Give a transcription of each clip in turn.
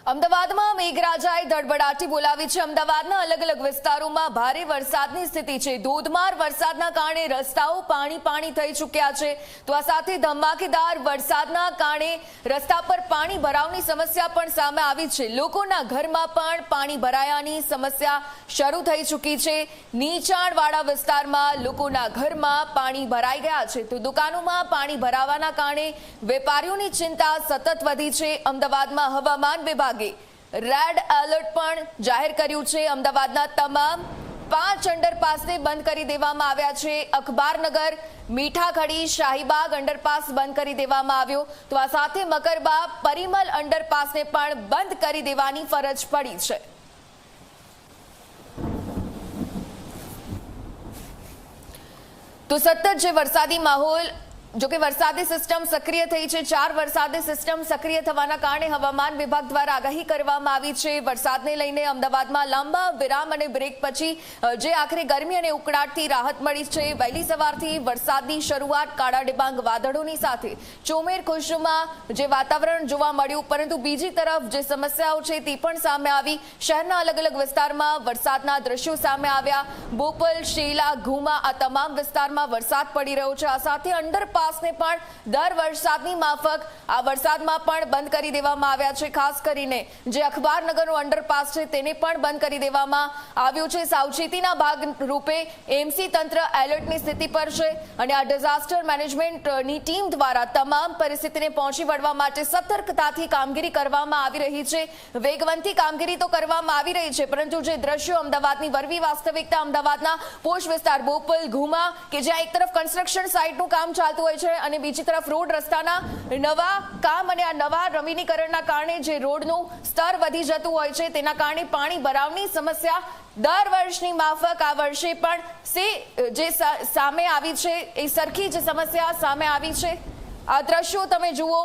અમદાવાદમાં મેઘરાજાએ ધડબડાટી બોલાવી છે। અમદાવાદના અલગ અલગ વિસ્તારોમાં ભારે વરસાદની સ્થિતિ છે। ધોધમાર વરસાદના કારણે રસ્તાઓ પાણી થઈ ચૂક્યા છે। તો આ સાથે ધમાકેદાર વરસાદના કારણે રસ્તા પર પાણી ભરાવની સમસ્યા પણ સામે આવી છે। લોકોના ઘરમાં પણ પાણી ભરાયાની સમસ્યા શરૂ થઈ ચૂકી છે। નીચાણવાળા વિસ્તારમાં લોકોના ઘરમાં પાણી ભરાઈ ગયા છે। તો દુકાનોમાં પાણી ભરાવાના કારણે વેપારીઓની ચિંતા સતત વધી છે। અમદાવાદમાં હવામાન વિભાગ રેડ એલર્ટ પણ જાહેર કર્યું છે। અમદાવાદના તમામ 5 અંડરપાસને બંધ કરી દેવામાં આવ્યા છે। અખબારનગર, મીઠાખડી, શાહીબાગ અંડરપાસ બંધ કરી દેવામાં આવ્યો। તો આ સાથે મકરબા, પરિમલ અંડરપાસને પણ બંધ કરી દેવાની ફરજ પડી છે। તો સતત જે વરસાદી માહોલ જો કે વરસાદી સિસ્ટમ સક્રિય થઈ છે। 4 વરસાદી સિસ્ટમ સક્રિય થવાના કારણે હવામાન વિભાગ દ્વારા આગાહી કરવામાં આવી છે। વરસાદને લઈને અમદાવાદમાં લાંબા વિરામ અને બ્રેક પછી જે આખરે ગરમી અને ઉકળાટથી રાહત મળી છે। વહેલી સવારથી વરસાદની શરૂઆત કાળા ડિબાંગ વાદળોની સાથે ચોમેર ખુશનુમા જે વાતાવરણ જોવા મળ્યું, પરંતુ બીજી તરફ જે સમસ્યાઓ છે તે પણ સામે આવી। શહેરના અલગ અલગ વિસ્તારમાં વરસાદના દ્રશ્યો સામે આવ્યા। બોપલ, શેલા, ઘુમા આ તમામ વિસ્તારમાં વરસાદ પડી રહ્યો છે। આ સાથે અંડરપાસને પણ દર વરસાદની માફક આ વરસાદમાં પણ બંધ કરી દેવામાં આવ્યા છે। ખાસ કરીને જે અખબારનગરનો અંડરપાસ છે તેને પણ બંધ કરી દેવામાં આવ્યો છે। સાવચેતીના ભાગ રૂપે એમસી તંત્ર એલર્ટની સ્થિતિ પર છે અને આ ડિઝાસ્ટર મેનેજમેન્ટની ટીમ દ્વારા તમામ પરિસ્થિતિને પહોંચી વળવા માટે સતર્કતાથી કામગીરી કરવામાં આવી રહી છે। વેગવંતી કામગીરી તો કરવામાં આવી રહી છે, પરંતુ જે દ્રશ્યો અમદાવાદની વરવી વાસ્તવિકતા, અમદાવાદના પોશ વિસ્તાર બોપલ, ઘુમા કે જ્યાં એક તરફ કન્સ્ટ્રક્શન સાઇટનું કામ ચાલતું હોય છે અને બીજી તરફ રોડ રસ્તાના નવા કામ અને આ નવા નવીનીકરણના કારણે જે રોડનું સ્તર વધી જતું હોય છે તેના કારણે પાણી ભરાવની સમસ્યા દર વર્ષની માફક આ વર્ષે પણ જે સામે આવી છે એ સરખી જ સમસ્યા સામે આવી છે। આ દ્રશ્યો તમે જુઓ,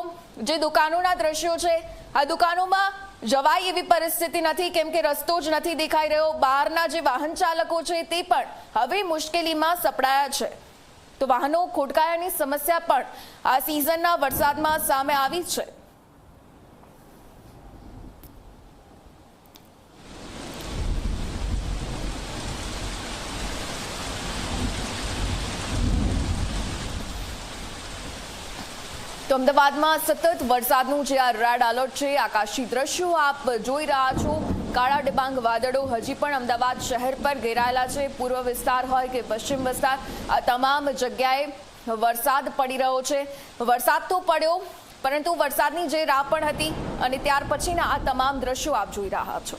જે દુકાનોના દ્રશ્યો છે, આ દુકાનોમાં જવાય એવી પરિસ્થિતિ નથી, કેમ કે રસ્તો જ નથી દેખાઈ રહ્યો। બહારના જે વાહન ચાલકો છે તે પણ હવે મુશ્કેલીમાં સપડાયા છે। તો વાહનો ખોટકાયાની સમસ્યા પણ આ સિઝનના વરસાદમાં સામે આવી છે। તો અમદાવાદમાં સતત વરસાદનું જે આ રેડ એલર્ટ છે, આકાશી દ્રશ્યો આપ જોઈ રહ્યા છો। કાળા ડિબાંગ વાદળો હજી પણ અમદાવાદ શહેર પર ઘેરાયેલા છે। પૂર્વ વિસ્તાર હોય કે પશ્ચિમ વિસ્તાર, આ તમામ જગ્યાએ વરસાદ પડી રહ્યો છે। વરસાદ તો પડ્યો, પરંતુ વરસાદની જે રાહ પણ હતી અને ત્યાર પછીના આ તમામ દ્રશ્યો આપ જોઈ રહ્યા છો।